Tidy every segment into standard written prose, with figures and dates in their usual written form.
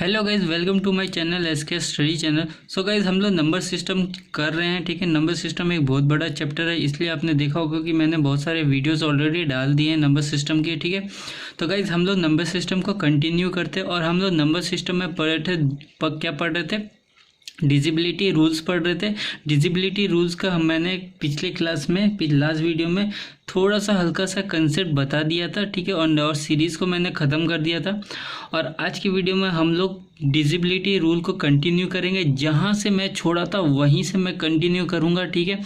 Hello guys, welcome to my channel SK study channel. So guys, हम लोग number system कर रहे हैं। ठीक है, नंबर सिस्टम एक बहुत बड़ा चैप्टर है, इसलिए आपने देखा होगा कि मैंने बहुत सारे वीडियोस ऑलरेडी डाल दिए हैं नंबर सिस्टम के। ठीक है, तो गाइज हम लोग नंबर सिस्टम को कंटिन्यू करते हैं और हम लोग नंबर सिस्टम में क्या पढ़ रहे थे, डिजिबिलिटी रूल्स पढ़ रहे थे। डिजिबिलिटी रूल्स का मैंने पिछले क्लास में लास्ट वीडियो में थोड़ा सा हल्का सा कंसेप्ट बता दिया था। ठीक है, और सीरीज़ को मैंने ख़त्म कर दिया था। और आज की वीडियो में हम लोग डिजिबिलिटी रूल को कंटिन्यू करेंगे। जहाँ से मैं छोड़ा था वहीं से मैं कंटिन्यू करूँगा। ठीक है,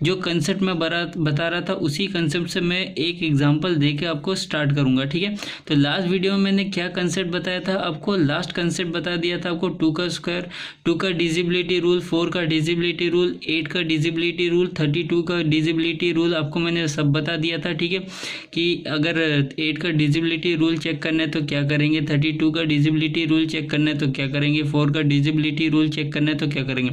जो कंसेप्ट मैं बता रहा था उसी कंसेप्ट से मैं एक एग्जांपल दे के आपको स्टार्ट करूँगा। ठीक है, तो लास्ट वीडियो में मैंने क्या कंसेप्ट बताया था आपको, लास्ट कंसेप्ट बता दिया था आपको 2 का स्क्वायर, 2 का डिजिबिलिटी रूल, 4 का डिजिबिलिटी रूल, 8 का डिजिबिलिटी रूल, 32 का डिजिबिलिटी रूल आपको मैंने सब बता दिया था। ठीक है, कि अगर 8 का डिजिबिलिटी रूल चेक करना है तो क्या करेंगे, 32 का डिजिबिलिटी रूल चेक करना है तो क्या करेंगे, 4 का डिजिबिलिटी रूल चेक करना है तो क्या करेंगे।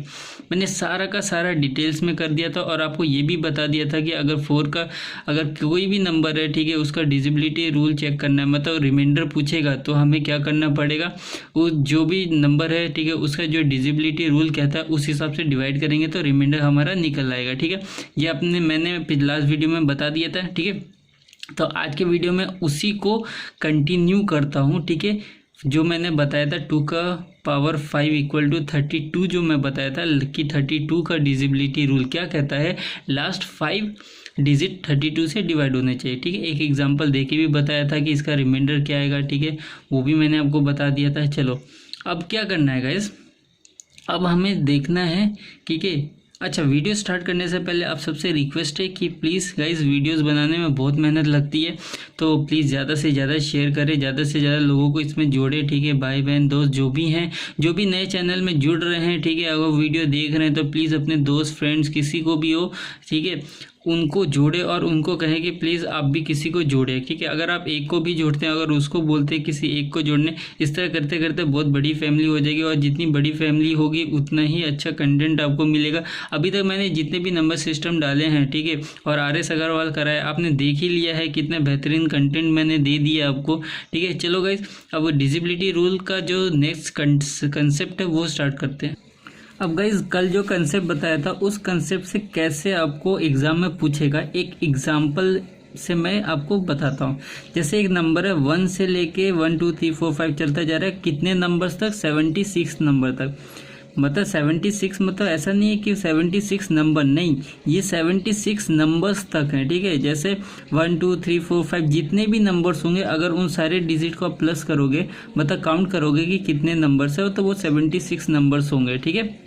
मैंने सारा का सारा डिटेल्स में कर दिया था और आपको ये भी बता दिया था कि अगर कोई भी नंबर है, ठीक है, उसका डिजिबिलिटी रूल चेक करना है, मतलब रिमाइंडर पूछेगा तो हमें क्या करना पड़ेगा, वो जो भी नंबर है, ठीक है, उसका जो डिजिबिलिटी रूल कहता है उस हिसाब से डिवाइड करेंगे तो रिमाइंडर हमारा निकल आएगा। ठीक है, ये मैंने लास्ट वीडियो में बता दिया था। ठीक है, तो आज के वीडियो में उसी को कंटिन्यू करता हूँ। ठीक है, जो मैंने बताया था 2 का पावर 5 इक्वल टू 32, जो मैं बताया था कि 32 का डिजिबिलिटी रूल क्या कहता है, लास्ट 5 डिजिट 32 से डिवाइड होने चाहिए। ठीक है, एक एग्जांपल देके भी बताया था कि इसका रिमाइंडर क्या आएगा। ठीक है, वो भी मैंने आपको बता दिया था। चलो अब क्या करना है गाइस, अब हमें देखना है। ठीक है, अच्छा, वीडियो स्टार्ट करने से पहले आप सबसे रिक्वेस्ट है कि प्लीज़ गाइस, वीडियोस बनाने में बहुत मेहनत लगती है, तो प्लीज़ ज़्यादा से ज़्यादा शेयर करें, ज़्यादा से ज़्यादा लोगों को इसमें जोड़े। ठीक है, भाई बहन दोस्त जो भी हैं, जो भी नए चैनल में जुड़ रहे हैं, ठीक है, अगर वीडियो देख रहे हैं तो प्लीज़ अपने दोस्त फ्रेंड्स किसी को भी हो, ठीक है, उनको जोड़े और उनको कहें कि प्लीज़ आप भी किसी को जोड़े। ठीक है, अगर आप एक को भी जोड़ते हैं, अगर उसको बोलते हैं किसी एक को जोड़ने, इस तरह करते करते बहुत बड़ी फैमिली हो जाएगी और जितनी बड़ी फैमिली होगी उतना ही अच्छा कंटेंट आपको मिलेगा। अभी तक मैंने जितने भी नंबर सिस्टम डाले हैं, ठीक है, और RS अग्रवाल कराया, आपने देख ही लिया है कितने बेहतरीन कंटेंट मैंने दे दिया आपको। ठीक है, चलो गाइस, अब डिजिबिलिटी रूल का जो नेक्स्ट कंसेप्ट है वो स्टार्ट करते हैं। अब गाइज, कल जो कंसेप्ट बताया था उस कंसेप्ट से कैसे आपको एग्जाम में पूछेगा, एक एग्जाम्पल से मैं आपको बताता हूँ। जैसे एक नंबर है 1 से लेके 1 2 3 4 5 चलता जा रहा है, कितने नंबर्स तक, 76 नंबर तक। मतलब 76 मतलब ऐसा नहीं है कि 76 नंबर, नहीं, ये 76 नंबर्स तक हैं। ठीक है, जैसे 1 2 3 4 5 जितने भी नंबर्स होंगे, अगर उन सारे डिजिट को आप प्लस करोगे, मतलब काउंट करोगे कि कितने नंबर्स है, तो वो 76 नंबर्स होंगे। ठीक है,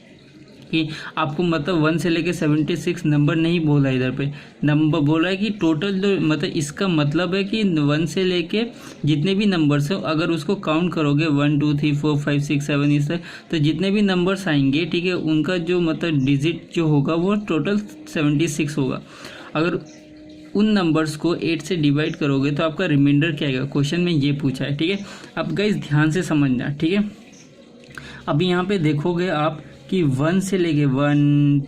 कि आपको मतलब 1 से लेके 76 नंबर नहीं बोला, इधर पे नंबर बोला है कि टोटल जो, मतलब इसका मतलब है कि 1 से लेके जितने भी नंबर्स हो, अगर उसको काउंट करोगे 1 2 3 4 5 6 7 इस तरह, तो जितने भी नंबर्स आएंगे, ठीक है, उनका जो मतलब डिजिट जो होगा वो टोटल 76 होगा। अगर उन नंबर्स को 8 से डिवाइड करोगे तो आपका रिमाइंडर क्या आएगा, क्वेश्चन में ये पूछा है। ठीक है, अब गाइस ध्यान से समझना। ठीक है, अभी यहाँ पे देखोगे आप कि 1 से लेके 1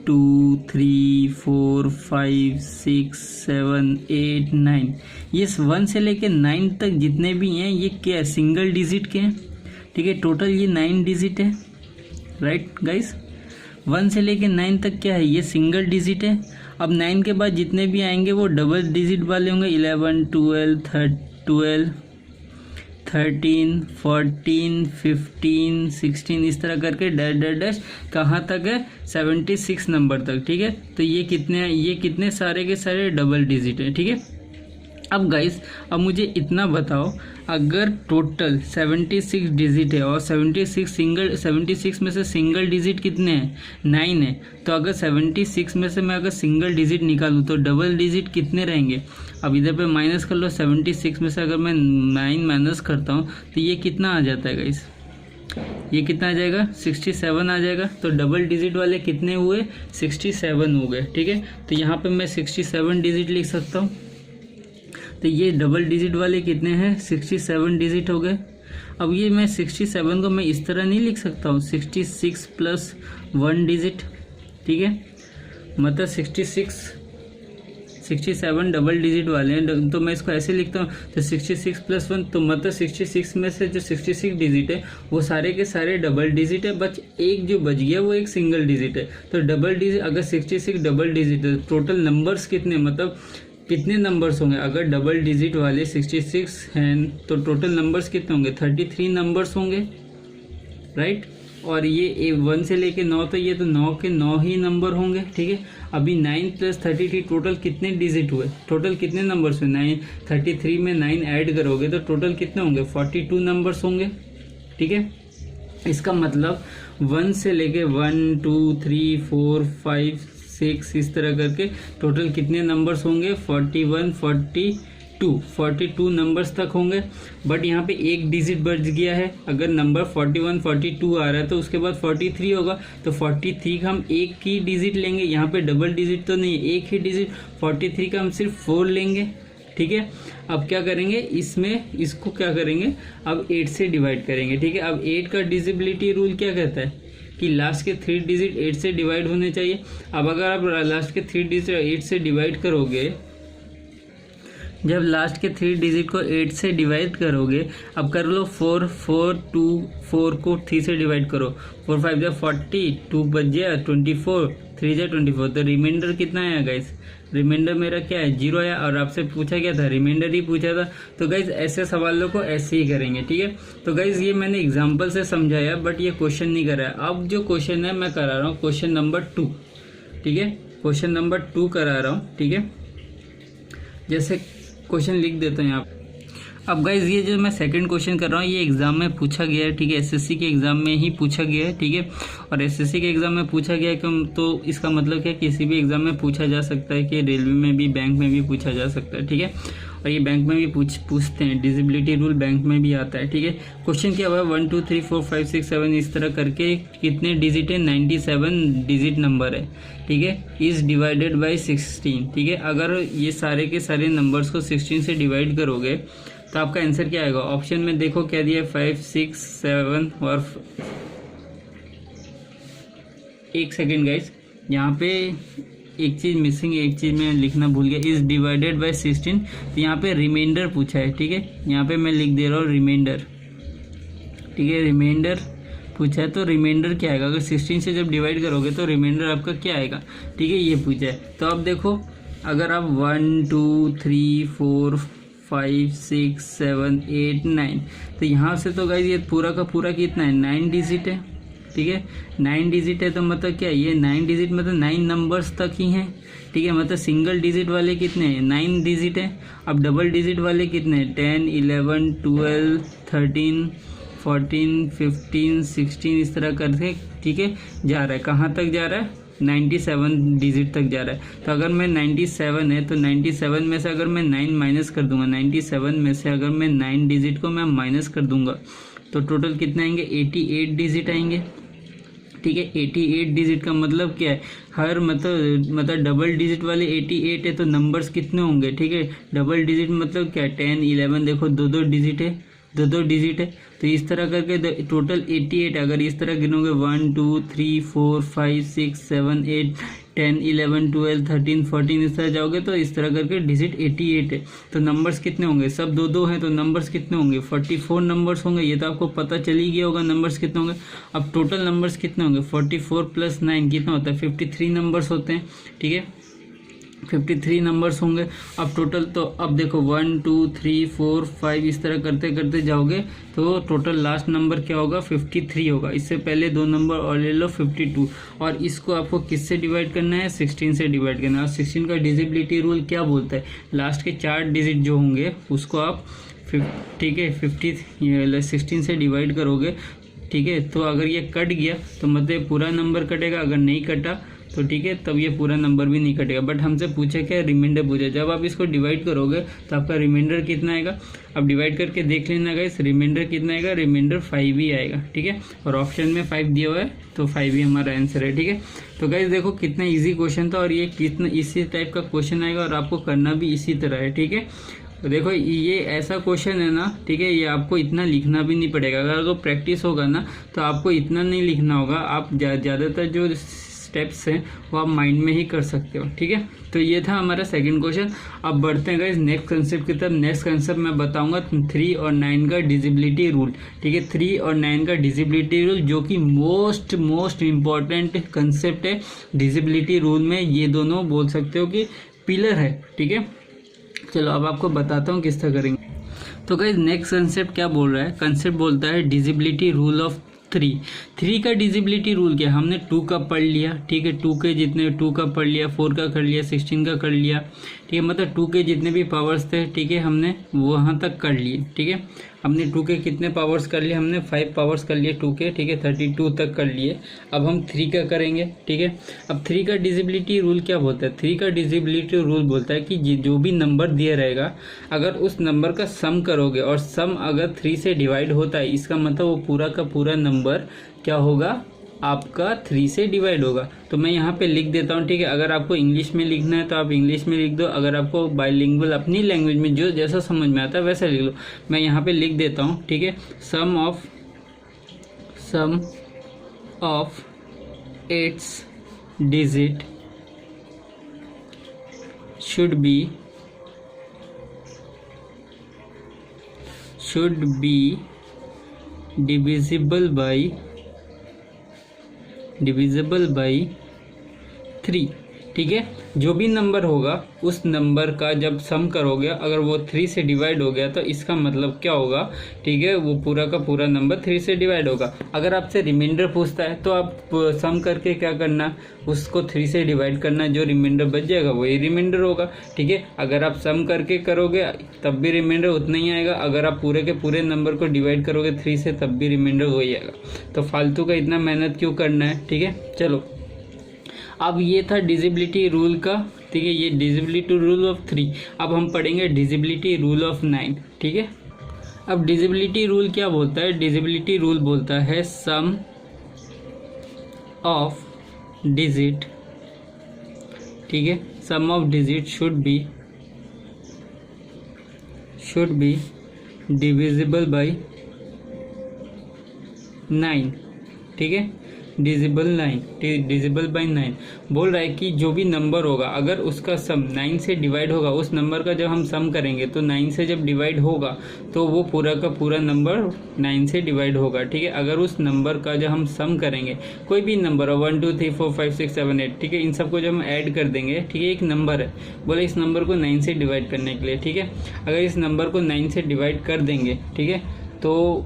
2 3 4 5 6 7 8 9, ये 1 से लेके 9 तक जितने भी हैं ये क्या है, सिंगल डिजिट के हैं। ठीक है, टोटल ये 9 डिजिट है, राइट गाइस। 1 से लेके 9 तक क्या है, ये सिंगल डिजिट है। अब 9 के बाद जितने भी आएंगे वो डबल डिजिट वाले होंगे, 11 12 13 14 15 16 इस तरह करके डैश डैश डैश कहाँ तक है, 76 नंबर तक। ठीक है, तो ये कितने सारे के सारे डबल डिजिट है। ठीक है, अब गाइस, अब मुझे इतना बताओ, अगर टोटल 76 डिजिट है और 76 में से सिंगल डिजिट कितने हैं, 9 है, तो अगर 76 में से मैं अगर सिंगल डिजिट निकालूँ तो डबल डिजिट कितने रहेंगे। अब इधर पे माइनस कर लो, 76 में से अगर मैं 9 माइनस करता हूँ तो ये कितना आ जाता है गाइस, ये कितना आ जाएगा, 67 आ जाएगा। तो डबल डिजिट वाले कितने हुए, 67 हो गए। ठीक है, तो यहाँ पे मैं 67 डिजिट लिख सकता हूँ। तो ये डबल डिजिट वाले कितने हैं, 67 डिजिट हो गए। अब ये मैं 67 को मैं इस तरह नहीं लिख सकता हूँ, 66 प्लस 1 डिजिट। ठीक है, मतलब 66 67 डबल डिजिट वाले हैं, तो मैं इसको ऐसे लिखता हूँ, तो 66 + 1, तो मतलब 66 में से जो 66 डिजिट है वो सारे के सारे डबल डिजिट है, बस एक जो बच गया वो एक सिंगल डिजिट है। तो डबल डिजिट, अगर 66 डबल डिजिट है, टोटल नंबर्स कितने, मतलब कितने नंबर्स होंगे? अगर डबल डिजिट वाले 66 हैं तो टोटल नंबर्स कितने होंगे? 33 नंबर्स होंगे, राइट। और ये 1 से लेके 9, तो ये तो 9 के 9 ही नंबर होंगे, ठीक है। अभी 9 + 33 टोटल कितने डिजिट हुए, टोटल कितने नंबर्स हुए? 9, 33 में 9 ऐड करोगे तो टोटल कितने होंगे? 42 नंबर्स होंगे, ठीक है। इसका मतलब 1 से लेके 1 2 3 4 5 6 इस तरह करके टोटल कितने नंबर्स होंगे? 41 42 नंबर्स तक होंगे। बट यहाँ पे एक डिजिट बच गया है। अगर नंबर 41 42 आ रहा है तो उसके बाद 43 होगा, तो 43 का हम एक ही डिजिट लेंगे। यहाँ पे डबल डिजिट तो नहीं है, एक ही डिजिट। 43 का हम सिर्फ 4 लेंगे, ठीक है। अब क्या करेंगे इसमें, इसको क्या करेंगे, अब 8 से डिवाइड करेंगे, ठीक है। अब 8 का डिजिबिलिटी रूल क्या कहता है कि लास्ट के 3 डिजिट 8 से डिवाइड होने चाहिए। अब अगर आप लास्ट के 3 डिजिट 8 से डिवाइड करोगे, जब लास्ट के 3 डिजिट को 8 से डिवाइड करोगे, अब कर लो 4 4 2 4 को 3 से डिवाइड करो, 4 5 जा 40, 2 बच गया 24, 3 जा 24, तो रिमाइंडर कितना आया गाइस? रिमाइंडर मेरा क्या है? 0 आया। और आपसे पूछा क्या था? रिमाइंडर ही पूछा था। तो गाइज ऐसे सवालों को ऐसे ही करेंगे, ठीक है। तो गाइज ये मैंने एग्जांपल से समझाया, बट ये क्वेश्चन नहीं करा है। अब जो क्वेश्चन है मैं करा रहा हूँ क्वेश्चन नंबर 2, ठीक है। क्वेश्चन नंबर 2 करा रहा हूँ, ठीक है। जैसे क्वेश्चन लिख देता हूँ यहाँ पे। अब गाइज ये जो मैं सेकंड क्वेश्चन कर रहा हूँ ये एग्जाम में पूछा गया है, ठीक है। एसएससी के एग्जाम में ही पूछा गया है, ठीक है। और एसएससी के एग्जाम में पूछा गया है क्यों, तो इसका मतलब क्या, किसी भी एग्जाम में पूछा जा सकता है, कि रेलवे में भी, बैंक में भी पूछा जा सकता है, ठीक है। और ये बैंक में भी पूछते हैं, डिजिबिलिटी रूल बैंक में भी आता है, ठीक है। क्वेश्चन क्या हुआ है, 1 2 3 4 5 6 7 इस तरह करके कितने डिजिट है? 97 डिजिट नंबर है, ठीक है। इज डिवाइडेड बाई 16, ठीक है। अगर ये सारे के सारे नंबर्स को 16 से डिवाइड करोगे तो आपका आंसर क्या आएगा? ऑप्शन में देखो क्या दिया है, 5 6 7 और 1 सेकेंड गाइस, यहाँ पे एक चीज़ मिसिंग है, एक चीज़ मैं लिखना भूल गया। इज डिवाइडेड बाय 16, तो यहाँ पे रिमाइंडर पूछा है, ठीक है। यहाँ पे मैं लिख दे रहा हूँ रिमाइंडर, ठीक है। रिमाइंडर पूछा है, तो रिमाइंडर क्या आएगा? अगर 16 से जब डिवाइड करोगे तो रिमाइंडर आपका क्या आएगा, ठीक है। ये पूछा है। तो अब देखो, अगर आप 1 2 3 4 5 6 7 8 9, तो यहाँ से तो गाइस ये पूरा का पूरा कितना है? 9 डिजिट है, ठीक है। 9 डिजिट है, तो मतलब क्या, ये 9 डिजिट मतलब 9 नंबर्स तक ही हैं, ठीक है। मतलब सिंगल डिजिट वाले कितने हैं? 9 डिजिट है। अब डबल डिजिट वाले कितने हैं? 10 11 12 13 14 15 16 इस तरह करके, ठीक है, जा रहा है। कहाँ तक जा रहा है? 97 डिजिट तक जा रहा है। तो अगर मैं 97 है, तो 97 में से अगर मैं 9 माइनस कर दूंगा, 97 में से अगर मैं 9 डिजिट को मैं माइनस कर दूंगा, तो टोटल कितने आएंगे? 88 डिजिट आएंगे, ठीक है। 88 डिजिट का मतलब क्या है? हर मतलब डबल डिजिट वाले 88 है, तो नंबर्स कितने होंगे, ठीक है। डबल डिजिट मतलब क्या? 10 11, देखो 2 डिजिट है, 2 डिजिट है। तो इस तरह करके टोटल 88, अगर इस तरह गिनोगे 1 2 3 4 5 6 7 8 10 11 12 13 14 इस तरह जाओगे तो इस तरह करके डिजिट 88 है। तो नंबर्स कितने होंगे? सब 2 हैं, तो नंबर्स कितने होंगे? 44 नंबर्स होंगे। ये तो आपको पता चल ही गया होगा नंबर्स कितने होंगे। अब टोटल नंबर्स कितने होंगे? 44 + 9 कितना होता है? 53 नंबर्स होते हैं, ठीक है। 53 नंबर्स होंगे। अब टोटल, तो अब देखो 1 2 3 4 5 इस तरह करते करते जाओगे तो टोटल लास्ट नंबर क्या होगा? 53 होगा। इससे पहले 2 नंबर और ले लो 52, और इसको आपको किससे डिवाइड करना है? 16 से डिवाइड करना है। और 16 का डिजिबिलिटी रूल क्या बोलता है? लास्ट के 4 डिजिट जो होंगे उसको आप ठीक है 16 से डिवाइड करोगे, ठीक है। तो अगर ये कट गया तो मतलब पूरा नंबर कटेगा, अगर नहीं कटा तो ठीक है तब ये पूरा नंबर भी नहीं कटेगा। बट हमसे पूछे क्या? रिमाइंडर पूछा। जब आप इसको डिवाइड करोगे तो आपका रिमाइंडर कितना आएगा? अब डिवाइड करके देख लेना गाइस, रिमाइंडर कितना आएगा? रिमाइंडर 5 ही आएगा, ठीक है। और ऑप्शन में 5 दिया हुआ है तो 5 ही हमारा आंसर है, ठीक है। तो गाइस देखो कितना ईजी क्वेश्चन था, और ये कितना इसी टाइप का क्वेश्चन आएगा और आपको करना भी इसी तरह है, ठीक है। तो देखो ये ऐसा क्वेश्चन है ना, ठीक है, ये आपको इतना लिखना भी नहीं पड़ेगा। अगर प्रैक्टिस होगा ना तो आपको इतना नहीं लिखना होगा। आप ज़्यादातर जो स्टेप्स हैं वो आप माइंड में ही कर सकते हो। ठीक है, तो ये था हमारा सेकंड क्वेश्चन। अब बढ़ते हैं गाइस नेक्स्ट कंसेप्ट की तरफ। नेक्स्ट कंसेप्ट मैं बताऊंगा 3 और 9 का डिजिबिलिटी रूल। ठीक है, 3 और 9 का डिजिबिलिटी रूल जो कि मोस्ट इम्पॉर्टेंट कंसेप्ट है डिजिबिलिटी रूल में। ये दोनों बोल सकते हो कि पिलर है। ठीक है, चलो अब आपको बताता हूँ किस तरह करेंगे। तो गाइस नेक्स्ट कंसेप्ट क्या बोल रहा है, कंसेप्ट बोलता है डिजिबिलिटी रूल ऑफ 3 का डिजिबिलिटी रूल क्या है। हमने 2 का पढ़ लिया। ठीक है, 2 के जितने 2 का पढ़ लिया, 4 का कर लिया, 16 का कर लिया। ठीक है, मतलब 2 के जितने भी पावर्स थे, ठीक है, हमने वहाँ तक कर लिए। ठीक है, हमने 2 के कितने पावर्स कर लिए, हमने 5 पावर्स कर लिए 2 के। ठीक है, 32 तक कर लिए। अब हम 3 का करेंगे। ठीक है, अब 3 का डिजिबिलिटी रूल क्या बोलता है, 3 का डिजिबिलिटी रूल बोलता है कि जो भी नंबर दिया रहेगा अगर उस नंबर का सम करोगे और सम अगर 3 से डिवाइड होता है, इसका मतलब वो पूरा का पूरा नंबर क्या होगा, आपका 3 से डिवाइड होगा। तो मैं यहाँ पे लिख देता हूँ। ठीक है, अगर आपको इंग्लिश में लिखना है तो आप इंग्लिश में लिख दो, अगर आपको बाइलिंगुअल अपनी लैंग्वेज में जो जैसा समझ में आता है वैसा लिख लो। मैं यहाँ पे लिख देता हूँ। ठीक है, sum of its digit should be divisible by 3। ठीक है, जो भी नंबर होगा उस नंबर का जब सम करोगे अगर वो 3 से डिवाइड हो गया तो इसका मतलब क्या होगा, ठीक है, वो पूरा का पूरा नंबर 3 से डिवाइड होगा। अगर आपसे रिमाइंडर पूछता है तो आप सम करके क्या करना, उसको 3 से डिवाइड करना, जो रिमाइंडर बच जाएगा वही रिमाइंडर होगा। ठीक है, अगर आप सम करके करोगे तब भी रिमाइंडर उतना ही आएगा, अगर आप पूरे के पूरे नंबर को डिवाइड करोगे 3 से तब भी रिमाइंडर वही आएगा। तो फालतू का इतना मेहनत क्यों करना है। ठीक है, चलो अब ये था डिजिबिलिटी रूल का। ठीक है, ये डिजिबिलिटी रूल ऑफ 3। अब हम पढ़ेंगे डिजिबिलिटी रूल ऑफ 9। ठीक है, अब डिजिबिलिटी रूल क्या बोलता है, डिजिबिलिटी रूल बोलता है सम ऑफ डिजिट, ठीक है, sum of digit should be divisible by 9। ठीक है, डिजिबल बाय 9 बोल रहा है कि जो भी नंबर होगा अगर उसका सम 9 से डिवाइड होगा, उस नंबर का जब हम सम करेंगे तो 9 से जब डिवाइड होगा तो वो पूरा का पूरा नंबर 9 से डिवाइड होगा। ठीक है, अगर उस नंबर का जब हम सम करेंगे, कोई भी नंबर हो 1 2 3 4 5 6 7 8, ठीक है, इन सबको जब हम ऐड कर देंगे, ठीक है, एक नंबर है, बोले इस नंबर को 9 से डिवाइड करने के लिए। ठीक है, अगर इस नंबर को 9 से डिवाइड कर देंगे, ठीक है, तो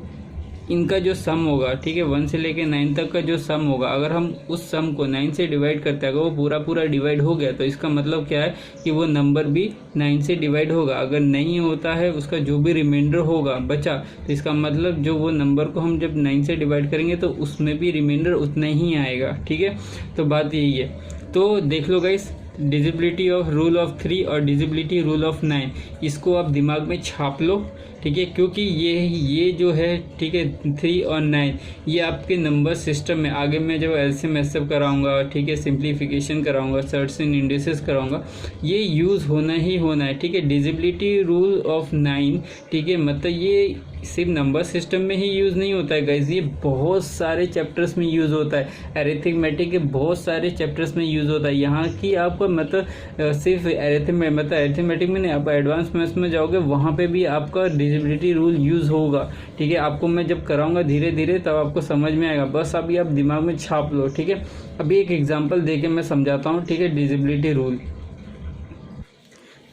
इनका जो सम होगा, ठीक है, 1 से लेके 9 तक का जो सम होगा, अगर हम उस सम को 9 से डिवाइड करते हैं, अगर वो पूरा पूरा डिवाइड हो गया तो इसका मतलब क्या है कि वो नंबर भी 9 से डिवाइड होगा। अगर नहीं होता है, उसका जो भी रिमाइंडर होगा बचा, तो इसका मतलब जो वो नंबर को हम जब 9 से डिवाइड करेंगे तो उसमें भी रिमाइंडर उतना ही आएगा। ठीक है, तो बात यही है। तो देख लो गाइस, डिजिबिलिटी ऑफ रूल ऑफ 3 और डिजिबिलिटी रूल ऑफ 9, इसको आप दिमाग में छाप लो। ठीक है, क्योंकि ये जो है, ठीक है, 3 और 9 ये आपके नंबर सिस्टम में आगे मैं जब एलसीएम एसएफ कराऊंगा, ठीक है, सिंप्लीफिकेशन कराऊंगा, सर्ट्स एंड इंडिसेस कराऊंगा, ये यूज़ होना ही होना है। ठीक है, डिजिबिलिटी रूल ऑफ 9, ठीक है, मतलब ये सिर्फ नंबर सिस्टम में ही यूज़ नहीं होता है गाइस, ये बहुत सारे चैप्टर्स में यूज़ होता है। अरिथमेटिक के बहुत सारे चैप्टर्स में यूज़ होता है। यहाँ की आपको मतलब सिर्फ अरिथमेटिक में नहीं, आप एडवांस मैथ्स में जाओगे वहाँ पे भी आपका डिजिबिलिटी रूल यूज़ होगा। ठीक है, आपको मैं जब कराऊंगा धीरे धीरे तब आपको समझ में आएगा, बस अभी आप दिमाग में छाप लो। ठीक है, अभी एक एग्जाम्पल दे के मैं समझाता हूँ। ठीक है, डिजिबिलिटी रूल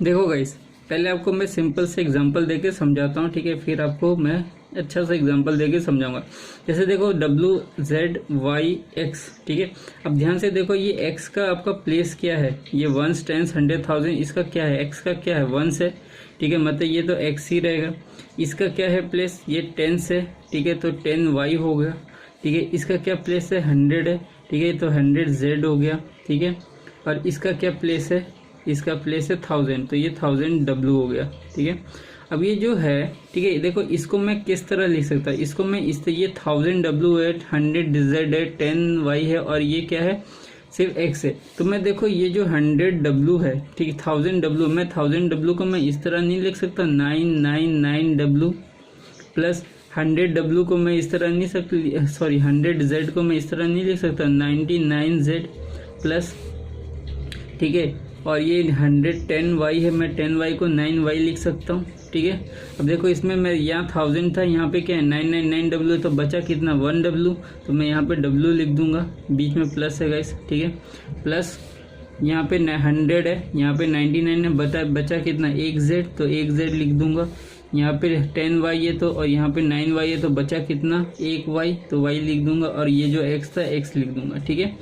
देखो गाइस, पहले आपको मैं सिंपल से एग्जांपल देके समझाता हूँ। ठीक है, फिर आपको मैं अच्छा सा एग्जांपल देके समझाऊंगा। जैसे देखो WZ/Y/X, ठीक है, अब ध्यान से देखो, ये X का आपका प्लेस क्या है, ये 1 10 100,000, इसका क्या है, X का क्या है 1 है। ठीक है, मतलब ये तो X ही रहेगा। इसका क्या है प्लेस, ये 10 है। ठीक है, तो 10Y हो गया। ठीक है, इसका क्या प्लेस है 100 है। ठीक है, तो 100Z हो गया। ठीक है, और इसका क्या प्लेस है, इसका प्लेस है 1000, तो ये 1000W हो गया। ठीक है, अब ये जो है, ठीक है, देखो इसको मैं किस तरह लिख सकता हूँ, इसको मैं इस ये 1000W है, 100Z है, 10Y है, और ये क्या है सिर्फ X है। तो मैं देखो ये जो 100W है, ठीक है, 1000W, मैं 1000W को मैं इस तरह नहीं लिख सकता, 999W प्लस 100W को मैं इस तरह नहीं सकता, सॉरी 100Z को मैं इस तरह नहीं लिख सकता, 99Z प्लस, ठीक है, और ये 110y है, मैं 10y को 9y लिख सकता हूँ, ठीक है। अब देखो इसमें मैं यहाँ 1000 था, यहाँ पे क्या है 999w, तो बचा कितना 1w, तो मैं यहाँ पे w लिख दूंगा, बीच में प्लस है गाइस, ठीक है, प्लस यहाँ पे 100 है, यहाँ पे 99 है, बचा कितना 1z, तो 1z लिख दूंगा, यहाँ पे 10y है तो, और यहाँ पे 9y है तो बचा कितना 1y, तो y लिख दूंगा, और ये जो x था x लिख दूंगा, ठीक है।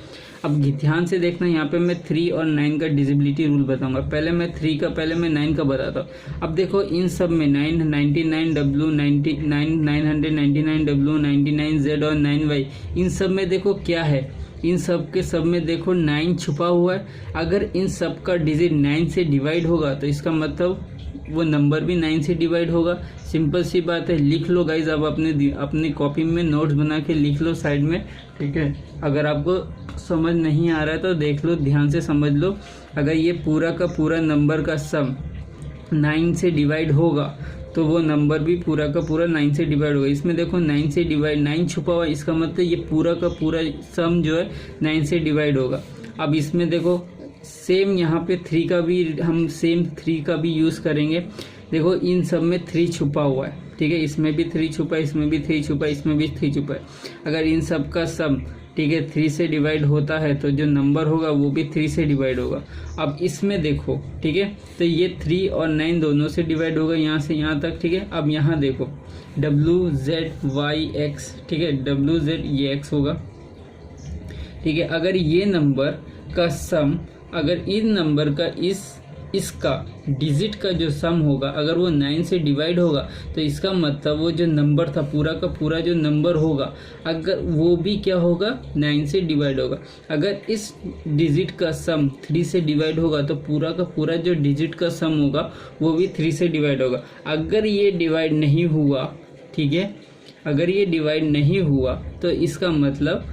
अब ध्यान से देखना, यहाँ पे मैं 3 और 9 का डिजिबिलिटी रूल बताऊंगा। पहले मैं 3 का, पहले मैं 9 का बताता हूँ। अब देखो इन सब में 999w 999w 99z और 9y, इन सब में देखो क्या है, इन सब के सब में देखो 9 छुपा हुआ है। अगर इन सब का डिजिट 9 से डिवाइड होगा तो इसका मतलब वो नंबर भी 9 से डिवाइड होगा। सिंपल सी बात है, लिख लो गाइज, आप अपने कॉपी में नोट्स बना के लिख लो साइड में, ठीक है। अगर आपको समझ नहीं आ रहा है तो देख लो, ध्यान से समझ लो। अगर ये पूरा का पूरा नंबर का सम 9 से डिवाइड होगा तो वो नंबर भी पूरा का पूरा 9 से डिवाइड होगा। इसमें देखो 9 से डिवाइड 9 छुपा हुआ, इसका मतलब ये पूरा का पूरा सम जो है 9 से डिवाइड होगा। अब इसमें देखो सेम यहाँ पे 3 का भी हम सेम 3 का भी यूज़ करेंगे। देखो इन सब में 3 छुपा हुआ है, ठीक है, इसमें भी 3 छुपा है, इसमें भी 3 छुपा है, इसमें भी 3 छुपा है। अगर इन सब का सम, ठीक है, 3 से डिवाइड होता है तो जो नंबर होगा वो भी 3 से डिवाइड होगा। अब इसमें देखो, ठीक है, तो ये 3 और 9 दोनों से डिवाइड होगा, यहाँ से यहाँ तक, ठीक है। अब यहाँ देखो WZYX, ठीक है, WZ ये x होगा, ठीक है। अगर ये नंबर का सम, अगर इन नंबर का इसका डिजिट का जो सम होगा अगर वो 9 से डिवाइड होगा तो इसका मतलब वो जो नंबर था पूरा का पूरा जो नंबर होगा अगर वो भी क्या होगा 9 से डिवाइड होगा। अगर इस डिजिट का सम 3 से डिवाइड होगा तो पूरा का पूरा जो डिजिट का सम होगा वो भी 3 से डिवाइड होगा। अगर ये डिवाइड नहीं हुआ, ठीक है, अगर ये डिवाइड नहीं हुआ तो इसका मतलब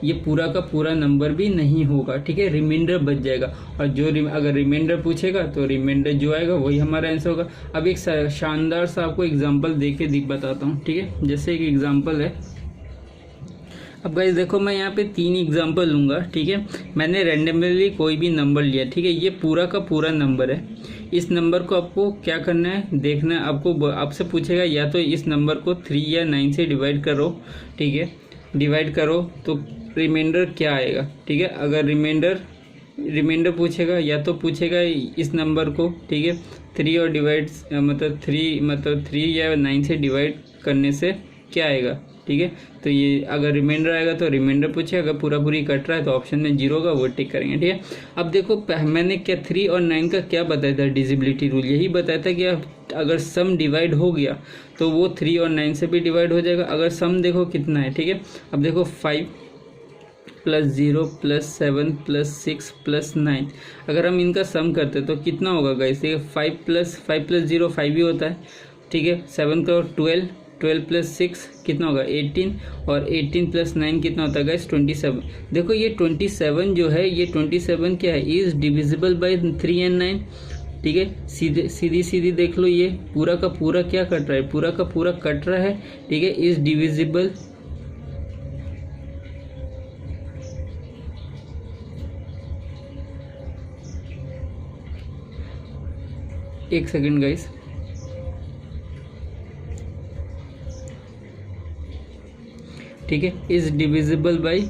ये पूरा का पूरा नंबर भी नहीं होगा, ठीक है, रिमाइंडर बच जाएगा। और जो अगर रिमाइंडर पूछेगा तो रिमाइंडर जो आएगा वही हमारा आंसर होगा। अब एक शानदार सा आपको एग्जांपल दे के बताता हूँ, ठीक है। जैसे एक एग्जांपल है, अब गाइस देखो मैं यहाँ पे 3 एग्जांपल लूँगा, ठीक है। मैंने रैंडमली कोई भी नंबर लिया, ठीक है, ये पूरा का पूरा नंबर है। इस नंबर को आपको क्या करना है, देखना है, आपको आपसे पूछेगा या तो इस नंबर को 3 या 9 से डिवाइड करो, ठीक है, डिवाइड करो तो रिमाइंडर क्या आएगा, ठीक है। अगर रिमाइंडर पूछेगा या तो पूछेगा इस नंबर को, ठीक है, 3 और डिवाइड मतलब 3 या 9 से डिवाइड करने से क्या आएगा, ठीक है। तो ये अगर रिमाइंडर आएगा तो रिमाइंडर पूछेगा, अगर पूरा पूरी कट रहा है तो ऑप्शन में 0 होगा, वो टिक करेंगे, ठीक है। अब देखो मैंने क्या 3 और 9 का क्या बताया था डिजिबिलिटी रूल, यही बताया था कि अगर सम डिवाइड हो गया तो वो 3 और 9 से भी डिवाइड हो जाएगा। अगर सम देखो कितना है, ठीक है। अब देखो 5 + 0 + 7 + 6 + 9, अगर हम इनका सम करते तो कितना होगा गाइस, 5 + 0 5 ही होता है, ठीक है। 7 का 12 + 6 कितना होगा 18, और 18 + 9 कितना होता है गाइस 27। देखो ये 27 जो है, ये 27 क्या है, इज डिविजिबल बाय 3 और 9, ठीक है। सीधी देख लो, ये पूरा का पूरा क्या कट रहा है, पूरा का पूरा कट रहा है, ठीक है, इज डिविजिबल, एक सेकेंड गाइस, ठीक है, इज डिविजिबल बाय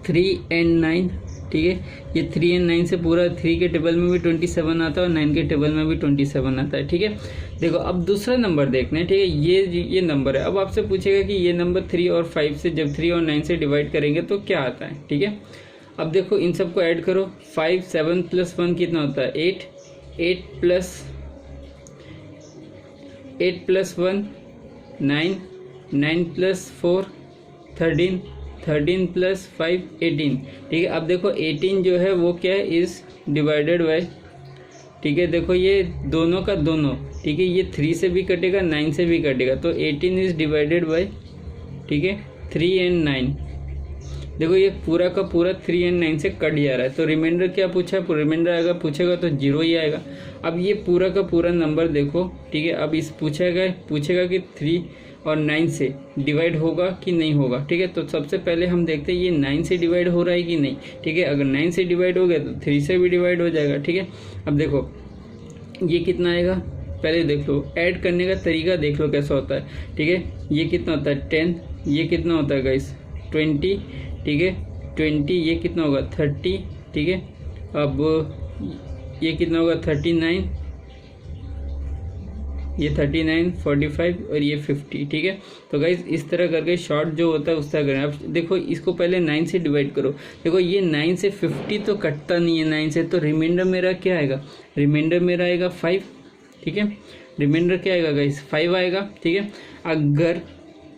3 और 9, ठीक है। ये 3 और 9 से पूरा 3 के टेबल में भी 27 आता है और 9 के टेबल में भी 27 आता है, ठीक है। देखो अब दूसरा नंबर देखना है, ठीक है, ये नंबर है। अब आपसे पूछेगा कि ये नंबर 3 और 5 से जब 3 और 9 से डिवाइड करेंगे तो क्या आता है, ठीक है। अब देखो इन सबको ऐड करो, 5 7 + 1 कितना होता है 8 + 1 9 9 + 4 13 13 + 5 18, ठीक है। अब देखो 18 जो है वो क्या है, इज डिवाइडेड बाय, ठीक है, देखो ये दोनों का दोनों, ठीक है, ये 3 से भी कटेगा 9 से भी कटेगा, तो 18 इज डिवाइडेड बाय, ठीक है, 3 और 9। देखो ये पूरा का पूरा 3 और 9 से कट जा रहा है, तो रिमाइंडर क्या पूछा है, रिमाइंडर आएगा, पूछेगा तो 0 ही आएगा। अब ये पूरा का पूरा नंबर देखो, ठीक है, अब इस पूछेगा कि 3 और 9 से डिवाइड होगा कि नहीं होगा, ठीक है। तो सबसे पहले हम देखते हैं ये 9 से डिवाइड हो रहा है कि नहीं, ठीक है। अगर 9 से डिवाइड हो गया तो 3 से भी डिवाइड हो जाएगा, ठीक है। अब देखो ये कितना आएगा, पहले देख लो, ऐड करने का तरीका देख लो कैसा होता है, ठीक है। ये कितना होता है 10, ये कितना होता है गाइस 20, ठीक है। 20 ये कितना होगा 30, ठीक है। अब ये कितना होगा 39, ये 39, 45 और ये 50, ठीक है। तो गाइज इस तरह करके शॉर्ट जो होता है उस तरह करें। अब देखो इसको पहले 9 से डिवाइड करो, देखो ये 9 से 50 तो कटता नहीं है 9 से, तो रिमाइंडर मेरा क्या आएगा, रिमाइंडर मेरा आएगा 5, ठीक है। रिमाइंडर क्या आएगा गाइज 5 आएगा, ठीक है। अगर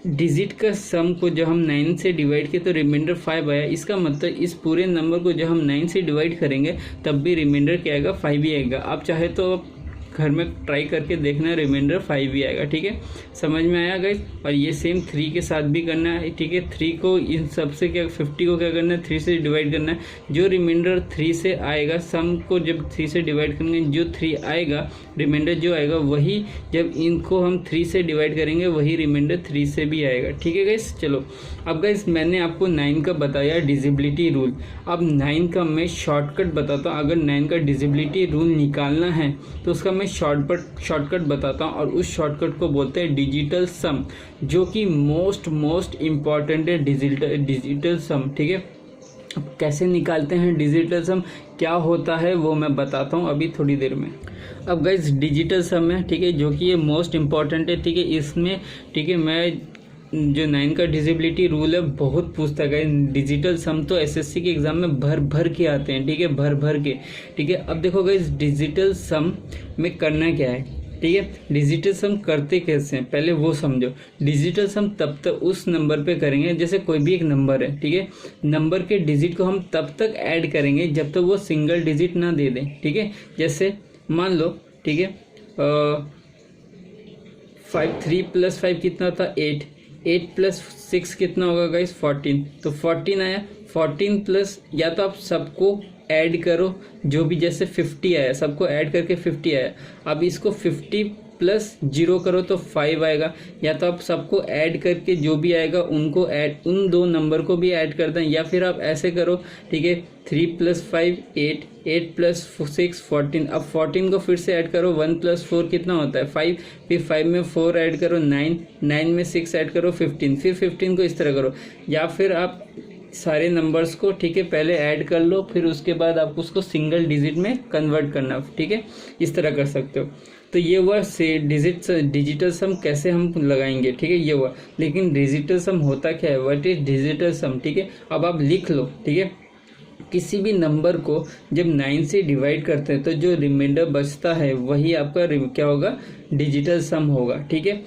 डिजिट का सम को जो हम 9 से डिवाइड किए तो रिमाइंडर 5 आया, इसका मतलब इस पूरे नंबर को जो हम 9 से डिवाइड करेंगे तब भी रिमाइंडर क्या आएगा 5 ही आएगा। आप चाहे तो घर में ट्राई करके देखना, रिमाइंडर 5 ही आएगा, ठीक है। समझ में आया गाइस। और ये सेम 3 के साथ भी करना है, ठीक है। 3 को इन सबसे क्या 50 को क्या करना है 3 से डिवाइड करना है। जो रिमाइंडर 3 से आएगा, सम को जब 3 से डिवाइड करेंगे जो 3 आएगा, रिमाइंडर जो आएगा वही जब इनको हम 3 से डिवाइड करेंगे वही रिमाइंडर 3 से भी आएगा, ठीक है गाइस। चलो अब गाइस मैंने आपको 9 का बताया डिजिबिलिटी रूल। अब 9 का मैं शॉर्टकट बताता हूँ। अगर 9 का डिजिबिलिटी रूल निकालना है तो उसका मैं शॉर्टकट बताता हूँ, और उस शॉर्टकट को बोलते हैं डिजिटल सम, जो कि मोस्ट इम्पॉर्टेंट है डिजिटल सम, ठीक है। अब कैसे निकालते हैं डिजिटल सम, क्या होता है वो मैं बताता हूँ अभी थोड़ी देर में। अब गाइस डिजिटल सम है, ठीक है, जो कि ये मोस्ट इम्पॉर्टेंट है, ठीक है। इसमें ठीक है मैं जो 9 का डिजिबिलिटी रूल है बहुत पूछता है। डिजिटल सम तो एसएससी के एग्जाम में भर के आते हैं, ठीक है, भर के, ठीक है। अब देखो गाइस डिजिटल सम में करना क्या है, ठीक है। डिजिटल सम करते कैसे हैं पहले वो समझो। डिजिटल सम तब तक उस नंबर पे करेंगे, जैसे कोई भी एक नंबर है, ठीक है, नंबर के डिजिट को हम तब तक ऐड करेंगे जब तक वो सिंगल डिजिट ना दे दें, ठीक है। जैसे मान लो, ठीक है, 3 + 5 कितना था 8, 8 + 6 कितना होगा गाइस 14, तो 14 आया। 14 प्लस या तो आप सबको ऐड करो, जो भी जैसे 50 आया, सबको ऐड करके 50 आया। अब इसको 50 + 0 करो तो 5 आएगा, या तो आप सबको ऐड करके जो भी आएगा उनको ऐड, उन दो नंबर को भी ऐड कर दें, या फिर आप ऐसे करो, ठीक है, 3 + 5 8, 8 + 6 14। अब 14 को फिर से ऐड करो, 1 + 4 कितना होता है 5, फिर 5 में 4 ऐड करो 9, 9 में 6 ऐड करो 15, फिर 15 को इस तरह करो। या फिर आप सारे नंबर्स को, ठीक है, पहले ऐड कर लो, फिर उसके बाद आप उसको सिंगल डिजिट में कन्वर्ट करना, ठीक है, इस तरह कर सकते हो। तो ये हुआ से डिजिटल सम कैसे हम लगाएंगे, ठीक है, ये हुआ। लेकिन डिजिटल सम होता क्या है, व्हाट इज डिजिटल सम, ठीक है। अब आप लिख लो, ठीक है, किसी भी नंबर को जब 9 से डिवाइड करते हैं तो जो रिमाइंडर बचता है वही आपका क्या होगा, डिजिटल सम होगा, ठीक है।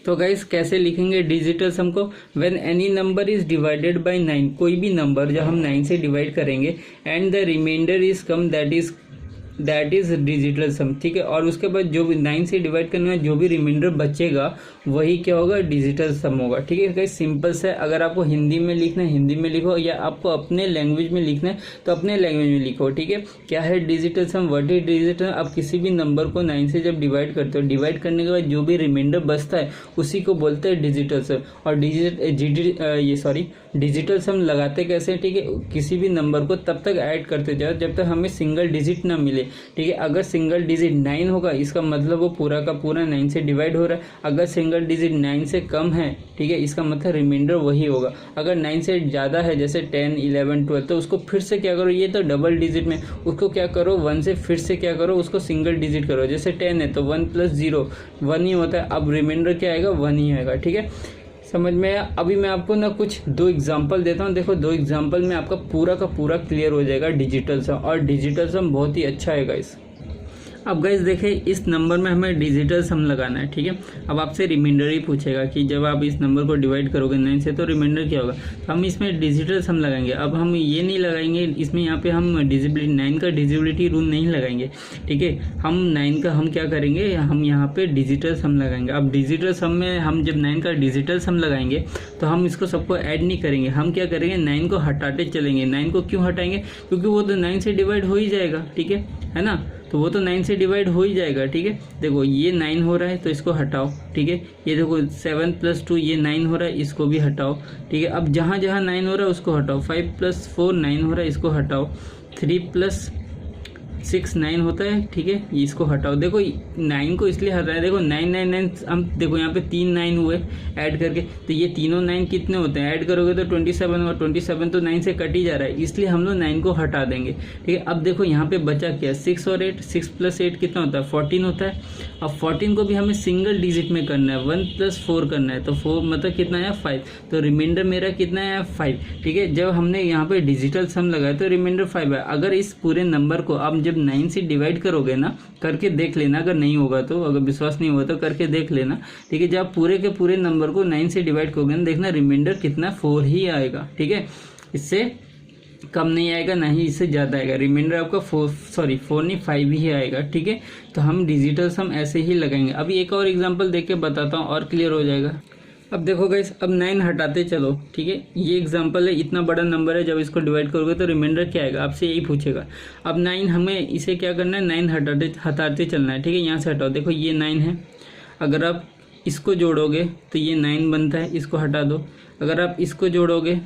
तो गाइस कैसे लिखेंगे डिजिटल सम को, when any number is divided by 9, कोई भी नंबर जब हम 9 से डिवाइड करेंगे and the remainder is come, that is digital sum, ठीक है। और उसके बाद जो भी 9 से डिवाइड करने में जो भी रिमाइंडर बचेगा वही क्या होगा, डिजिटल सम होगा, ठीक है गाइस। सिंपल से अगर आपको हिंदी में लिखना है हिंदी में लिखो, या आपको अपने लैंग्वेज में लिखना है तो अपने लैंग्वेज में लिखो, ठीक है। क्या है digital sum, what is digital. आप किसी भी नंबर को 9 से जब डिवाइड करते हो, डिवाइड करने के बाद जो भी रिमाइंडर बचता है उसी को बोलते हैं डिजिटल सम। और डिजिटल सम लगाते कैसे, ठीक है, किसी भी नंबर को तब तक ऐड करते जाओ जब तक हमें सिंगल डिजिट ना मिले, ठीक है। अगर सिंगल डिजिट 9 होगा इसका मतलब वो पूरा का पूरा 9 से डिवाइड हो रहा है। अगर सिंगल डिजिट 9 से कम है, ठीक है, इसका मतलब रिमाइंडर वही होगा। अगर 9 से ज़्यादा है जैसे 10 11 12 तो उसको फिर से क्या करो, ये तो डबल डिजिट में, उसको क्या करो 1 से फिर से क्या करो, उसको सिंगल डिजिट करो। जैसे 10 है तो 1 + 0 1 ही होता है, अब रिमाइंडर क्या आएगा 1 ही आएगा, ठीक है। समझ में आया। अभी मैं आपको ना कुछ 2 एग्जांपल देता हूँ, देखो 2 एग्जांपल में आपका पूरा का पूरा क्लियर हो जाएगा डिजिटल सम। और डिजिटल सम बहुत ही अच्छा है गाइस। अब गाइस देखें, इस नंबर में हमें डिजिटल सम लगाना है, ठीक है। अब आपसे रिमाइंडर ही पूछेगा कि जब आप इस नंबर को डिवाइड करोगे 9 से तो रिमाइंडर क्या होगा, तो हम इसमें डिजिटल सम लगाएंगे। अब हम ये नहीं लगाएंगे इसमें, यहाँ पे हम 9 का डिजिबिलिटी रूल नहीं लगाएंगे, ठीक है। हम 9 का हम क्या करेंगे, हम यहाँ पे डिजिटल सम लगाएंगे। अब डिजिटल सम में हम जब 9 का डिजिटल सम लगाएंगे तो हम इसको सबको ऐड नहीं करेंगे, हम क्या करेंगे 9 को हटाते चलेंगे। 9 को क्यों हटाएंगे, क्योंकि वो तो 9 से डिवाइड हो ही जाएगा, ठीक है ना। तो वो तो 9 से डिवाइड हो ही जाएगा। ठीक है, देखो ये 9 हो रहा है तो इसको हटाओ। ठीक है, ये देखो 7 + 2 ये 9 हो रहा है, इसको भी हटाओ। ठीक है, अब जहाँ जहाँ 9 हो रहा है उसको हटाओ। 5 + 4 9 हो रहा है, इसको हटाओ। 3 + 6 9 होता है। ठीक है, इसको हटाओ। देखो 9 को इसलिए हटा रहे हैं, देखो 9 9 9 हम देखो यहाँ पे 3 9 हुए ऐड करके, तो ये तीनों 9 कितने होते हैं, ऐड करोगे तो 27, और 27 तो 9 से कट ही जा रहा है, इसलिए हम लोग 9 को हटा देंगे। ठीक है, अब देखो यहाँ पे बचा क्या, 6 और 8, 6 + 8 कितना होता है, 14 होता है। अब 14 को भी हमें सिंगल डिजिट में करना है, 1 + 4 करना है, तो 4 मतलब कितना है 5, तो रिमाइंडर मेरा कितना है 5। ठीक है, जब हमने यहाँ पे डिजिटल सम लगाया तो रिमाइंडर 5 है। अगर इस पूरे नंबर को आप जब 9 से डिवाइड करोगे ना, करके देख लेना, अगर नहीं होगा तो, अगर विश्वास नहीं होगा तो करके देख लेना। ठीक है, जब आप पूरे के पूरे नंबर को 9 से डिवाइड करोगे ना, देखना रिमाइंडर कितना 4 ही आएगा। ठीक है, इससे कम नहीं आएगा, ना ही इससे ज़्यादा आएगा। रिमाइंडर आपका 4 नहीं 5 ही आएगा। ठीक है, तो हम डिजिटल सम ऐसे ही लगाएंगे। अभी एक और एग्जांपल देख के बताता हूँ और क्लियर हो जाएगा। अब देखो गाइस, अब 9 हटाते चलो। ठीक है, ये एग्जांपल है, इतना बड़ा नंबर है, जब इसको डिवाइड करोगे तो रिमाइंडर क्या आएगा, आपसे यही पूछेगा। अब 9 हमें इसे क्या करना है, 9 हटाते चलना है। ठीक है, यहाँ से हटाओ, देखो ये 9 है, अगर आप इसको जोड़ोगे तो ये 9 बनता है, इसको हटा दो। अगर आप इसको जोड़ोगे,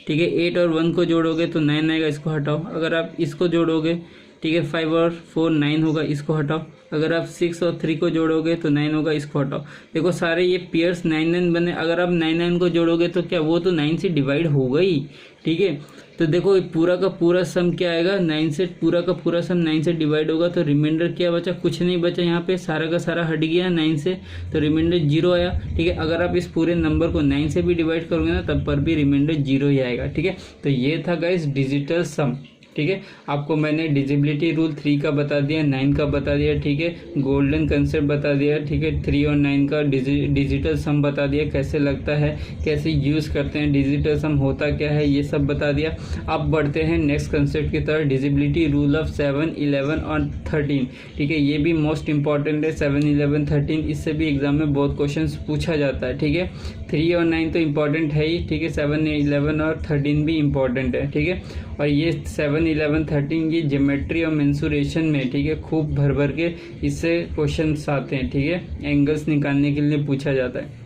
ठीक है, 8 और 1 को जोड़ोगे तो 9 आएगा, इसको हटाओ। अगर आप इसको जोड़ोगे, ठीक है, 5 और 4 9 होगा, इसको हटाओ। अगर आप 6 और 3 को जोड़ोगे तो 9 होगा, इसको हटाओ। देखो सारे ये पेयर्स 9 9 बने, अगर आप 9 9 को जोड़ोगे तो क्या, वो तो 9 से डिवाइड होगा ही। ठीक है, तो देखो पूरा का पूरा सम क्या आएगा, 9 से पूरा का पूरा सम 9 से डिवाइड होगा, तो रिमाइंडर क्या बचा, कुछ नहीं बचा। यहाँ पे सारा का सारा हट गया 9 से, तो रिमाइंडर 0 आया। ठीक है, अगर आप इस पूरे नंबर को 9 से भी डिवाइड करोगे ना, तब पर भी रिमाइंडर 0 ही आएगा। ठीक है, तो ये था गाइस डिजिटल सम। ठीक है, आपको मैंने डिजिबिलिटी रूल 3 का बता दिया, 9 का बता दिया। ठीक है, गोल्डन कंसेप्ट बता दिया। ठीक है, 3 और 9 का डिजिटल सम बता दिया, कैसे लगता है, कैसे यूज़ करते हैं, डिजिटल सम होता क्या है, ये सब बता दिया। अब बढ़ते हैं नेक्स्ट कंसेप्ट की तरफ, डिजिबिलिटी रूल ऑफ 7 11 और 13। ठीक है, ये भी मोस्ट इंपॉर्टेंट है, 7 11 13, इससे भी एग्जाम में बहुत क्वेश्चन पूछा जाता है। ठीक है, 3 और 9 तो इम्पॉर्टेंट है ही। ठीक है, 7 11 और 13 भी इम्पॉर्टेंट है। ठीक है, और ये 7 11 13 ये ज्योमेट्री और मेंसुरेशन में, ठीक है, खूब भर भर के इससे क्वेश्चंस आते हैं। ठीक है, एंगल्स निकालने के लिए पूछा जाता है।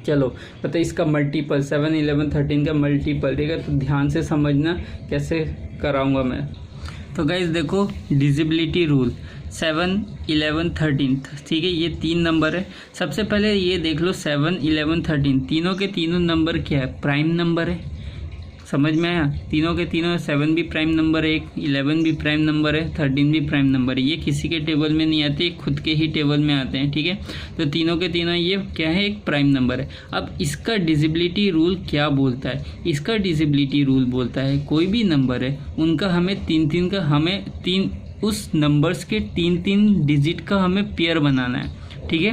चलो पता है इसका मल्टीपल, 7 11 13 का मल्टीपल। ठीक है, तो ध्यान से समझना कैसे कराऊंगा मैं। तो गाइस देखो, डिजिबिलिटी रूल 7 11 13, ठीक है, ये 3 नंबर है। सबसे पहले ये देख लो 7 11 13 तीनों के तीनों नंबर क्या है, प्राइम नंबर है। समझ में आया, तीनों के तीनों, 7 भी प्राइम नंबर है, 11 भी प्राइम नंबर है, 13 भी प्राइम नंबर है। ये किसी के टेबल में नहीं आते, खुद के ही टेबल में आते हैं। ठीक है, तो तीनों के तीनों ये क्या है, एक प्राइम नंबर है। अब इसका डिजिबिलिटी रूल क्या बोलता है, इसका डिजिबिलिटी रूल बोलता है कोई भी नंबर है उनका हमें तीन उस नंबर्स के 3 डिजिट का हमें पेयर बनाना है। ठीक है,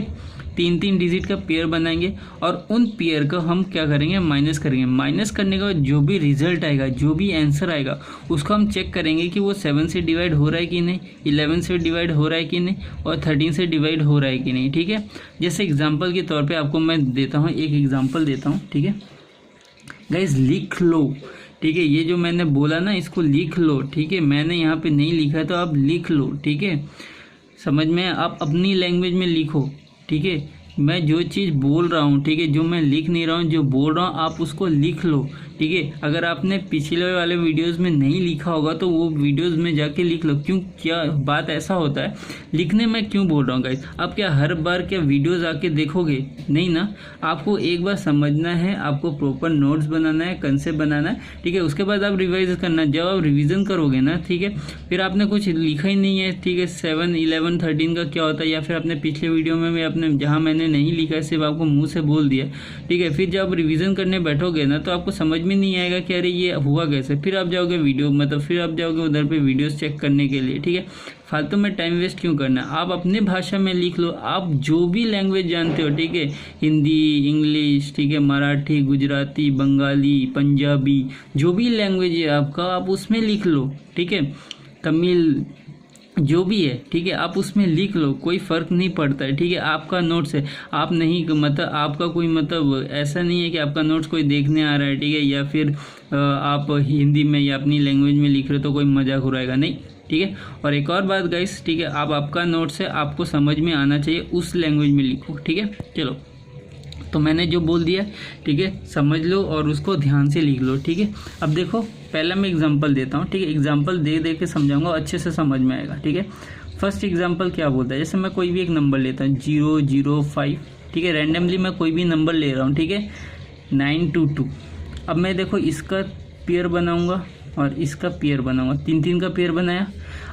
3 डिजिट का पेयर बनाएंगे और उन पेयर को हम क्या करेंगे, माइनस करेंगे। माइनस करने के बाद जो भी रिजल्ट आएगा, जो भी आंसर आएगा, उसको हम चेक करेंगे कि वो 7 से डिवाइड हो रहा है कि नहीं, 11 से डिवाइड हो रहा है कि नहीं, और 13 से डिवाइड हो रहा है कि नहीं। ठीक है, जैसे एग्जाम्पल के तौर पर आपको मैं देता हूँ, एक एग्जाम्पल देता हूँ। ठीक है गाइज, लिख लो। ठीक है, ये जो मैंने बोला ना, इसको लिख लो। ठीक है, मैंने यहाँ पे नहीं लिखा है तो आप लिख लो। ठीक है, समझ में, आप अपनी लैंग्वेज में लिखो। ठीक है, मैं जो चीज़ बोल रहा हूँ, ठीक है, जो मैं लिख नहीं रहा हूँ, जो बोल रहा हूँ आप उसको लिख लो। ठीक है, अगर आपने पिछले वाले वीडियोस में नहीं लिखा होगा तो वो वीडियोस में जाके लिख लो। क्यों, क्या बात ऐसा होता है, लिखने में क्यों बोल रहा हूँ गाइस, आप क्या हर बार क्या वीडियोस आके देखोगे, नहीं ना, आपको एक बार समझना है, आपको प्रॉपर नोट्स बनाना है, कंसेप्ट बनाना है। ठीक है, उसके बाद आप रिवाइज करना। जब आप रिविजन करोगे ना, ठीक है, फिर आपने कुछ लिखा ही नहीं है। ठीक है, 7 11 13 का क्या होता है, या फिर आपने पिछले वीडियो में आपने जहाँ मैंने नहीं लिखा है, सिर्फ आपको मुँह से बोल दिया। ठीक है, फिर जब आप रिविजन करने बैठोगे ना, तो आपको समझ में नहीं आएगा कि अरे ये हुआ कैसे। फिर आप जाओगे वीडियो, मतलब फिर आप जाओगे उधर पे वीडियोस चेक करने के लिए। ठीक है, फालतू में टाइम वेस्ट क्यों करना, आप अपने भाषा में लिख लो। आप जो भी लैंग्वेज जानते हो, ठीक है, हिंदी, इंग्लिश, ठीक है, मराठी, गुजराती, बंगाली, पंजाबी, जो भी लैंग्वेज है आपका, आप उसमें लिख लो। ठीक है, तमिल, जो भी है, ठीक है, आप उसमें लिख लो, कोई फ़र्क नहीं पड़ता है। ठीक है, आपका नोट्स है, आप नहीं, मतलब आपका कोई, मतलब ऐसा नहीं है कि आपका नोट्स कोई देखने आ रहा है। ठीक है, या फिर आप हिंदी में या अपनी लैंग्वेज में लिख रहे हो तो कोई मजाक उड़ाएगा, नहीं। ठीक है। और एक और बात गाइस, ठीक है, आप आपका नोट्स है आपको समझ में आना चाहिए, उस लैंग्वेज में लिखो, ठीक है। चलो, तो मैंने जो बोल दिया, ठीक है, समझ लो और उसको ध्यान से लिख लो, ठीक है। अब देखो, पहला मैं एग्जांपल देता हूँ, ठीक है, एग्जांपल दे दे के समझाऊंगा, अच्छे से समझ में आएगा, ठीक है। फर्स्ट एग्जांपल क्या बोलता है, जैसे मैं कोई भी एक नंबर लेता हूँ 005, ठीक है, रैंडमली मैं कोई भी नंबर ले रहा हूँ, ठीक है, 922। अब मैं देखो इसका पेयर बनाऊंगा और इसका पेयर बनाऊंगा, 3 का पेयर बनाया।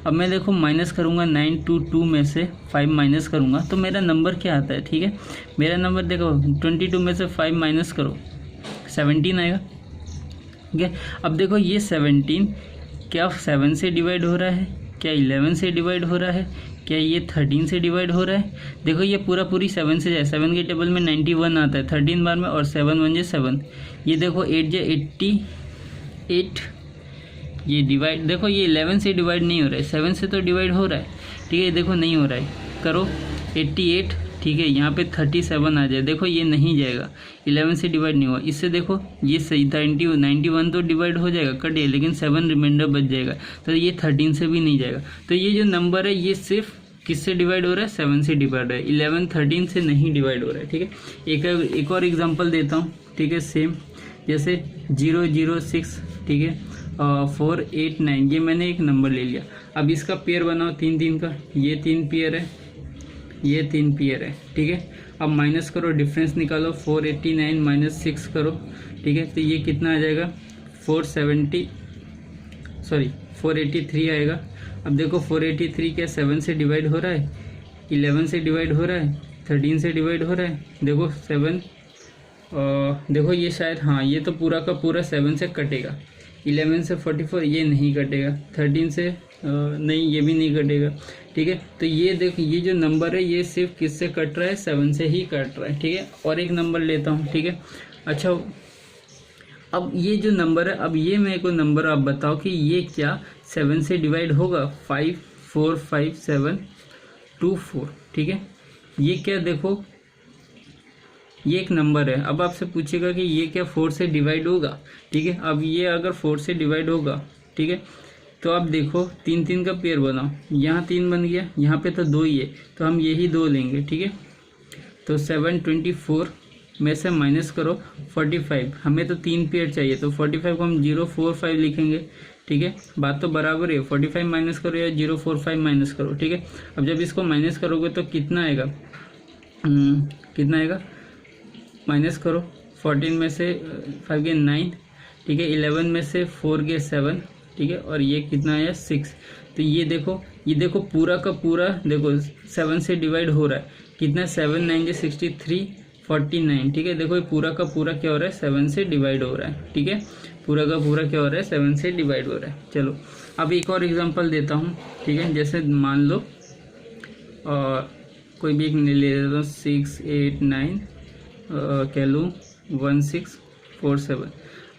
अब मैं देखो माइनस करूंगा 922 में से 5 माइनस करूंगा तो मेरा नंबर क्या आता है, ठीक है, मेरा नंबर देखो 22 में से 5 माइनस करो 17 आएगा, ठीक है। अब देखो ये 17 क्या 7 से डिवाइड हो रहा है, क्या 11 से डिवाइड हो रहा है, क्या ये 13 से डिवाइड हो रहा है। देखो ये पूरी 7 से जाए, 7 के टेबल में 91 आता है 13 बार में, और 7 1 जे 7, ये देखो 8 जे 88, ये डिवाइड देखो ये 11 से डिवाइड नहीं हो रहा है, 7 से तो डिवाइड हो रहा है, ठीक है, देखो नहीं हो रहा है, करो 88, ठीक है, यहाँ पे 37 आ जाए, देखो ये नहीं जाएगा, 11 से डिवाइड नहीं हुआ। इससे देखो ये सही था, 91 तो डिवाइड हो जाएगा, कटे, लेकिन 7 रिमाइंडर बच जाएगा, तो ये 13 से भी नहीं जाएगा। तो ये जो नंबर है ये सिर्फ किससे डिवाइड हो रहा है, 7 से डिवाइड हो रहा है, 11 13 से नहीं डिवाइड हो रहा है, ठीक है। एक और एग्जाम्पल देता हूँ, ठीक है, सेम जैसे 006, ठीक है, 489, ये मैंने एक नंबर ले लिया। अब इसका पेयर बनाओ 3 का, ये 3 पेयर है, ये 3 पेयर है, ठीक है। अब माइनस करो, डिफरेंस निकालो, 489 माइनस 6 करो, ठीक है, तो ये कितना आ जाएगा 483 आएगा। अब देखो 483 क्या 7 से डिवाइड हो रहा है, 11 से डिवाइड हो रहा है, 13 से डिवाइड हो रहा है, देखो 7, देखो ये शायद, हाँ ये तो पूरा का पूरा 7 से कटेगा, 11 से 44 ये नहीं कटेगा, 13 से नहीं ये भी नहीं कटेगा, ठीक है। तो ये देखो ये जो नंबर है ये सिर्फ किससे कट रहा है, 7 से ही कट रहा है, ठीक है। और एक नंबर लेता हूँ, ठीक है। अच्छा, अब ये जो नंबर है, अब ये मेरे को नंबर आप बताओ कि ये क्या 7 से डिवाइड होगा, 545724, ठीक है। ये क्या देखो ये एक नंबर है, अब आपसे पूछेगा कि ये क्या 4 से डिवाइड होगा, ठीक है। अब ये अगर 4 से डिवाइड होगा, ठीक है, तो आप देखो 3 का पेयर बनाओ, यहाँ 3 बन गया, यहाँ पे तो 2 ही है, तो हम यही 2 लेंगे, ठीक है। तो 724 में से माइनस करो 45, हमें तो 3 पेयर चाहिए, तो 45 को हम 045 लिखेंगे, ठीक है। बात तो बराबर है, 45 माइनस करो या 045 माइनस करो, ठीक है। अब जब इसको माइनस करोगे तो कितना आएगा, कितना आएगा, माइनस करो, 14 में से 5 के 9, ठीक है, 11 में से 4 के 7, ठीक है, और ये कितना आया 6। तो ये देखो पूरा का पूरा देखो 7 से डिवाइड हो रहा है, कितना 7 9 63 49, ठीक है। देखो ये पूरा का पूरा क्या हो रहा है, 7 से डिवाइड हो रहा है, ठीक है, पूरा का पूरा क्या हो रहा है, 7 से डिवाइड हो रहा है। चलो अब एक और एग्जांपल देता हूँ, ठीक है, जैसे मान लो कोई भी एक ले लेता हूँ 6 8 9 कह लूँ 1647।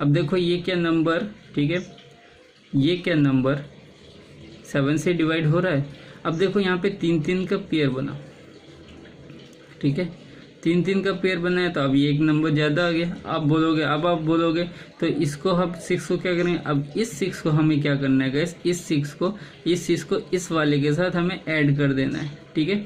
अब देखो ये क्या नंबर, ठीक है, ये क्या नंबर 7 से डिवाइड हो रहा है। अब देखो यहाँ पे 3 का पेयर बना, ठीक है, 3 का पेयर बनाया, तो अब ये एक नंबर ज़्यादा आ गया। आप बोलोगे तो इसको हम 6 को क्या करेंगे, अब इस 6 को हमें क्या करना है गाइस, इस 6 को इस वाले के साथ हमें ऐड कर देना है, ठीक है।